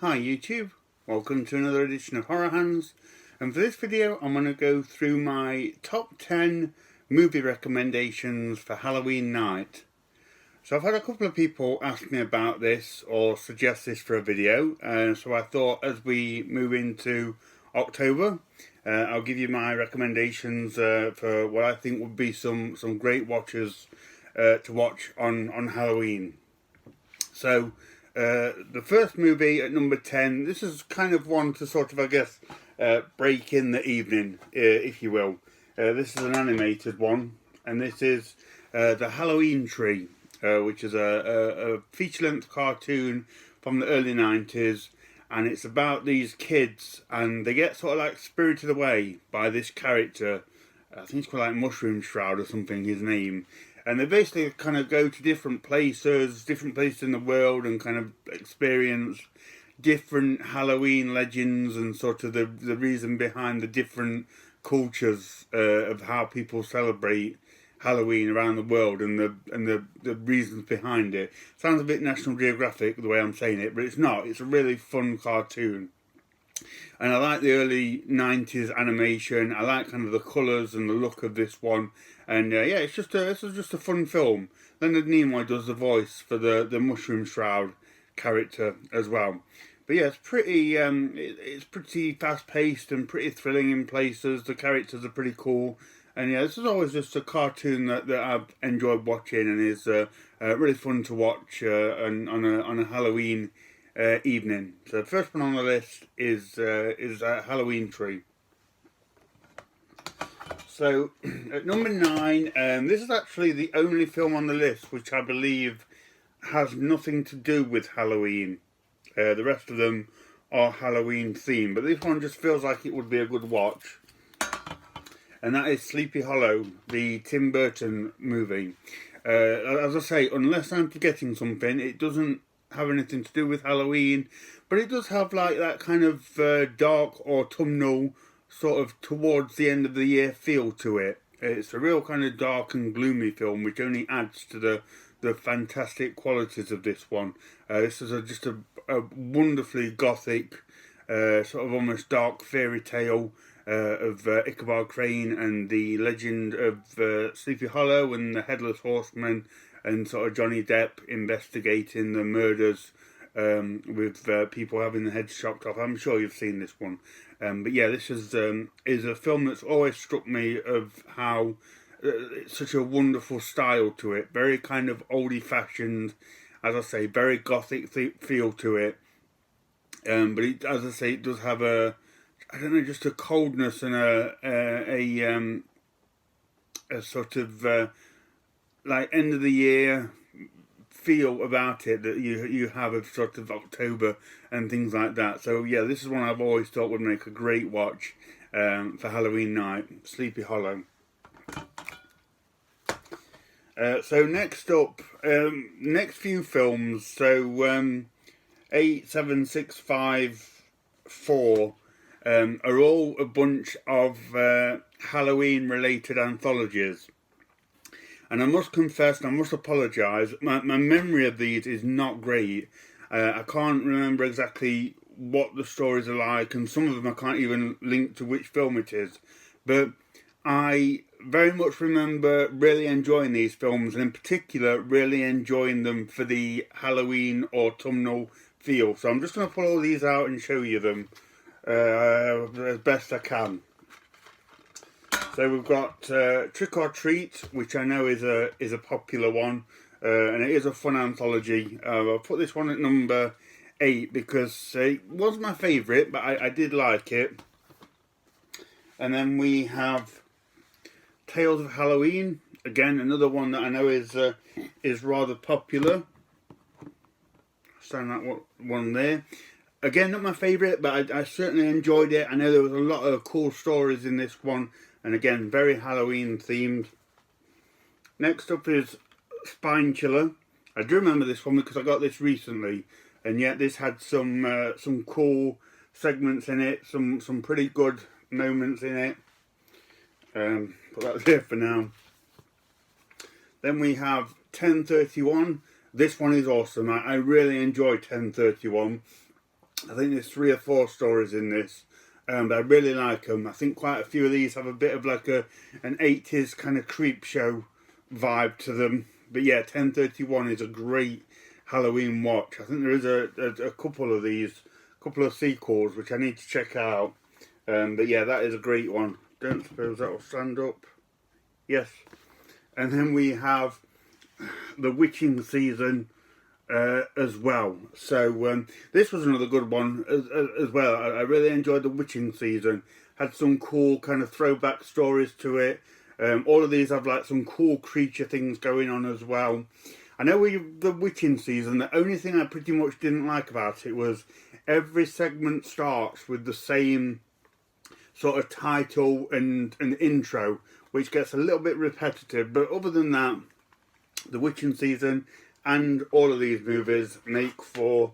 Hi YouTube, welcome to another edition of Horror Hands, and for this video I'm going to go through my top 10 movie recommendations for Halloween night. So I've had a couple of people ask me about this or suggest this for a video, so I thought as we move into October I'll give you my recommendations for what I think would be some great watches to watch on Halloween. So the first movie at number 10, this is kind of one to sort of, I guess, break in the evening, if you will. This is an animated one, and this is The Halloween Tree, which is a feature-length cartoon from the early 90s, and it's about these kids, and they get sort of like spirited away by this character. I think it's called like Mushroom Shroud or something, his name. And they basically kind of go to different places in the world and kind of experience different Halloween legends and sort of the reason behind the different cultures of how people celebrate Halloween around the world and the reasons behind it. Sounds a bit National Geographic the way I'm saying it, but it's not. It's a really fun cartoon. And I like the early 90s animation. I like kind of the colours and the look of this one. And yeah, this is just a fun film. Leonard Nimoy does the voice for the Mushroom Shroud character as well. But yeah, it's pretty fast paced and pretty thrilling in places. The characters are pretty cool. And yeah, this is always just a cartoon that I've enjoyed watching and is really fun to watch on a Halloween evening. So the first one on the list is Halloween Tree. So at number 9, this is actually the only film on the list which I believe has nothing to do with Halloween. The rest of them are Halloween themed, but this one just feels like it would be a good watch. And that is Sleepy Hollow, the Tim Burton movie. As I say, unless I'm forgetting something, it doesn't have anything to do with Halloween, but it does have like that kind of dark autumnal sort of towards the end of the year feel to it. It's a real kind of dark and gloomy film, which only adds to the fantastic qualities of this one. This is just a wonderfully gothic, sort of almost dark fairy tale of Ichabod Crane and the legend of Sleepy Hollow and the Headless Horseman, and sort of Johnny Depp investigating the murders with people having their heads chopped off. I'm sure you've seen this one. But yeah, this is a film that's always struck me of how it's such a wonderful style to it. Very kind of oldie-fashioned, as I say, very gothic feel to it. But it, as I say, it does have I don't know, just a coldness and a sort of like end of the year feel about it that you have of sort of October and things like that. So yeah, this is one I've always thought would make a great watch for Halloween night, Sleepy Hollow. So next up, next few films. So 8, 7, 6, 5, 4 are all a bunch of Halloween related anthologies. And I must confess, I must apologise, my memory of these is not great. I can't remember exactly what the stories are like, and some of them I can't even link to which film it is. But I very much remember really enjoying these films, and in particular really enjoying them for the Halloween autumnal feel. So I'm just going to pull all these out and show you them as best I can. So we've got Trick or Treat, which I know is a popular one, and it is a fun anthology. I'll put this one at number 8 because it was my favourite, but I did like it. And then we have Tales of Halloween, again another one that I know is rather popular. Stand that one there. Again, not my favourite, but I certainly enjoyed it. I know there was a lot of cool stories in this one. And again, very Halloween themed. Next up is Spine Chiller. I do remember this one because I got this recently, and yet this had some cool segments in it, some pretty good moments in it. Put that there for now. Then we have 1031. This one is awesome. I really enjoyed 1031. I think there's 3 or 4 stories in this, and I really like them. I think quite a few of these have a bit of like an 80s kind of creep show vibe to them. But yeah, 1031 is a great Halloween watch. I think there is a couple of these, couple of sequels which I need to check out. But yeah, that is a great one. Don't suppose that will stand up. Yes. And then we have the witching season as well. So this was another good one as well. I really enjoyed the witching season. Had some cool kind of throwback stories to it. All of these have like some cool creature things going on as well. I know with the witching season, the only thing I pretty much didn't like about it was every segment starts with the same sort of title and intro, which gets a little bit repetitive. But other than that, the witching season and all of these movies make for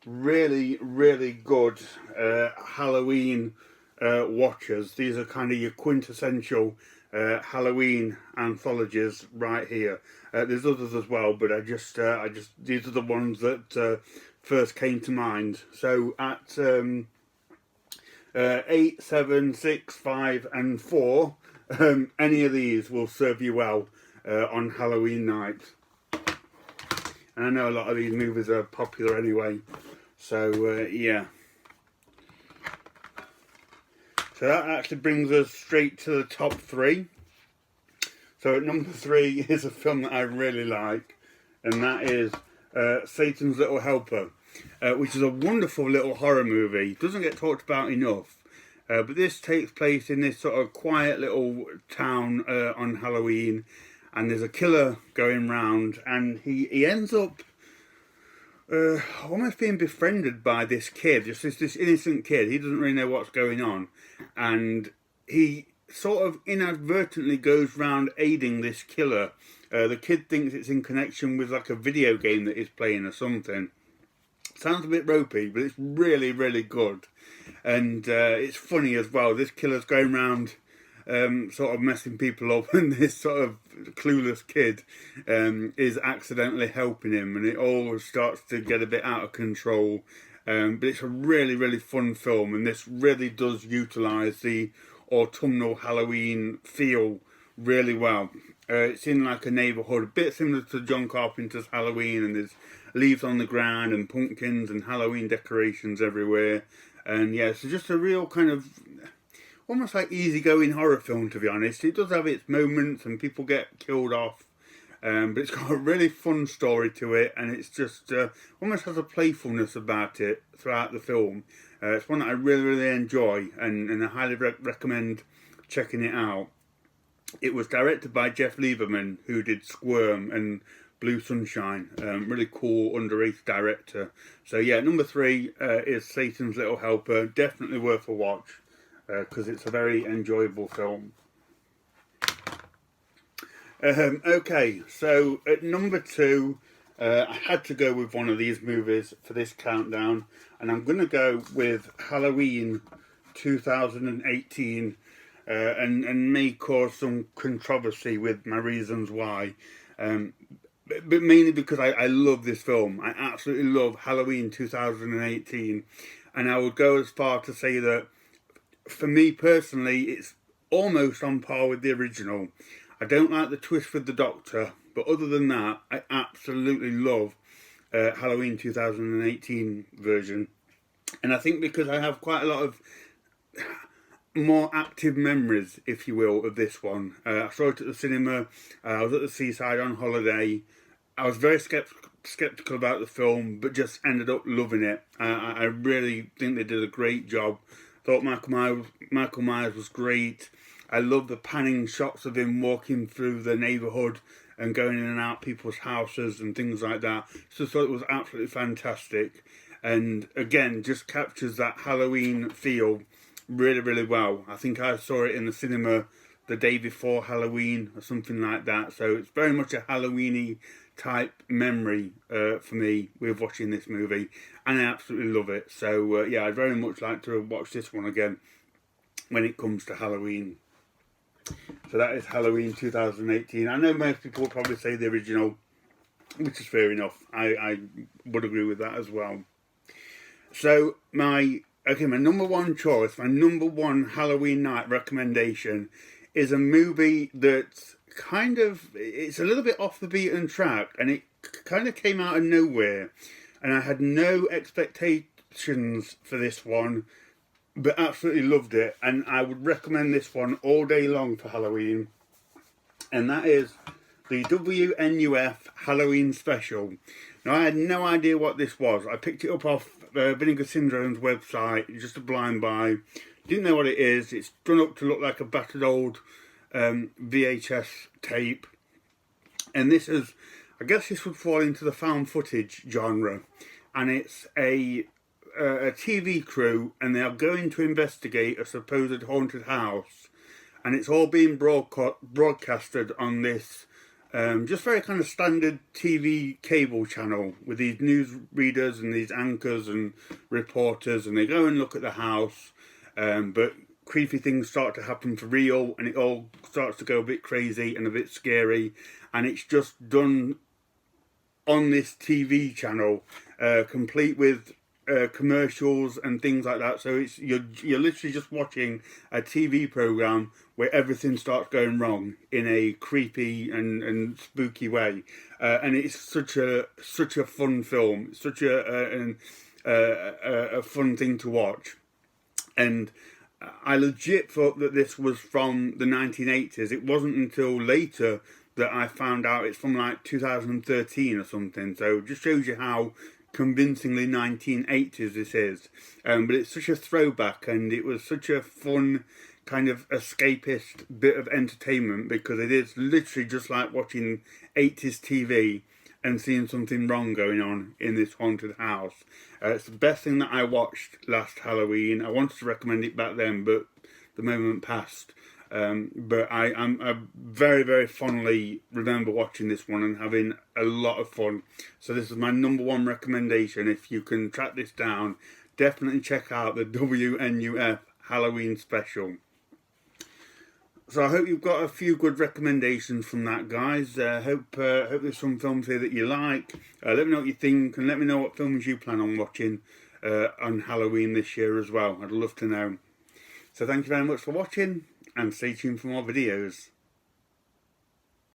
really, really good Halloween watchers. These are kind of your quintessential Halloween anthologies right here. There's others as well, but I just these are the ones that first came to mind. So at 8, 7, 6, 5, and 4, any of these will serve you well on Halloween night. And I know a lot of these movies are popular anyway, so yeah. So that actually brings us straight to the top 3. So at number 3 is a film that I really like, and that is Satan's Little Helper, which is a wonderful little horror movie. Doesn't get talked about enough, but this takes place in this sort of quiet little town on Halloween, and there's a killer going round, and he ends up almost being befriended by this kid, just this innocent kid. He doesn't really know what's going on, and he sort of inadvertently goes round aiding this killer. The kid thinks it's in connection with like a video game that he's playing or something. Sounds a bit ropey, but it's really, really good. And it's funny as well. This killer's going round sort of messing people up, and this sort of clueless kid is accidentally helping him, and it all starts to get a bit out of control. But it's a really, really fun film, and this really does utilise the autumnal Halloween feel really well. It's in like a neighbourhood, a bit similar to John Carpenter's Halloween, and there's leaves on the ground and pumpkins and Halloween decorations everywhere. And yeah, so just a real kind of almost like easygoing horror film, to be honest. It does have its moments and people get killed off, but it's got a really fun story to it, and it's just almost has a playfulness about it throughout the film. It's one that I really, really enjoy, and I highly recommend checking it out. It was directed by Jeff Lieberman, who did Squirm and Blue Sunshine. Really cool, underrated director. So yeah, number 3 is Satan's Little Helper. Definitely worth a watch, because it's a very enjoyable film. Okay, so at number 2, I had to go with one of these movies for this countdown, and I'm going to go with Halloween 2018, and may cause some controversy with my reasons why. But mainly because I love this film. I absolutely love Halloween 2018, and I would go as far to say that for me personally, it's almost on par with the original. I don't like the twist with the Doctor, but other than that, I absolutely love Halloween 2018 version. And I think because I have quite a lot of more active memories, if you will, of this one. I saw it at the cinema. I was at the seaside on holiday. I was very skeptical about the film, but just ended up loving it. I really think they did a great job. Thought Michael Myers was great. I love the panning shots of him walking through the neighbourhood and going in and out people's houses and things like that. So I thought it was absolutely fantastic. And again, just captures that Halloween feel really, really well. I think I saw it in the cinema the day before Halloween or something like that. So it's very much a Halloween-y type memory for me with watching this movie. And I absolutely love it. So yeah, I'd very much like to watch this one again when it comes to Halloween. So that is Halloween 2018. I know most people will probably say the original, which is fair enough. I would agree with that as well. So my number one choice, my number one Halloween night recommendation is a movie that's it's a little bit off the beaten track, and it kind of came out of nowhere, and I had no expectations for this one, but absolutely loved it, and I would recommend this one all day long for Halloween, and that is the WNUF Halloween Special. Now, I had no idea what this was. I picked it up off Vinegar Syndrome's website, just a blind buy. Didn't know what it is. It's done up to look like a battered old VHS tape. And this is, I guess this would fall into the found footage genre. And it's a TV crew, and they are going to investigate a supposed haunted house. And it's all being broadcasted on this just very kind of standard TV cable channel with these news readers and these anchors and reporters, and they go and look at the house, but creepy things start to happen for real, and it all starts to go a bit crazy and a bit scary, and it's just done on this TV channel, complete with commercials and things like that. So you're literally just watching a TV program where everything starts going wrong in a creepy and spooky way, and it's such a fun film, such a fun thing to watch. And I legit thought that this was from the 1980s. It wasn't until later that I found out it's from like 2013 or something. So it just shows you how convincingly 1980s this is. But it's such a throwback, and it was such a fun kind of escapist bit of entertainment, because it is literally just like watching 80s TV and seeing something wrong going on in this haunted house. It's the best thing that I watched last Halloween. I wanted to recommend it back then, but the moment passed. But I very, very fondly remember watching this one and having a lot of fun. So this is my number one recommendation. If you can track this down, definitely check out the WNUF Halloween Special. So I hope you've got a few good recommendations from that, guys. Hope there's some films here that you like. Let me know what you think, and let me know what films you plan on watching on Halloween this year as well. I'd love to know. So thank you very much for watching, and stay tuned for more videos.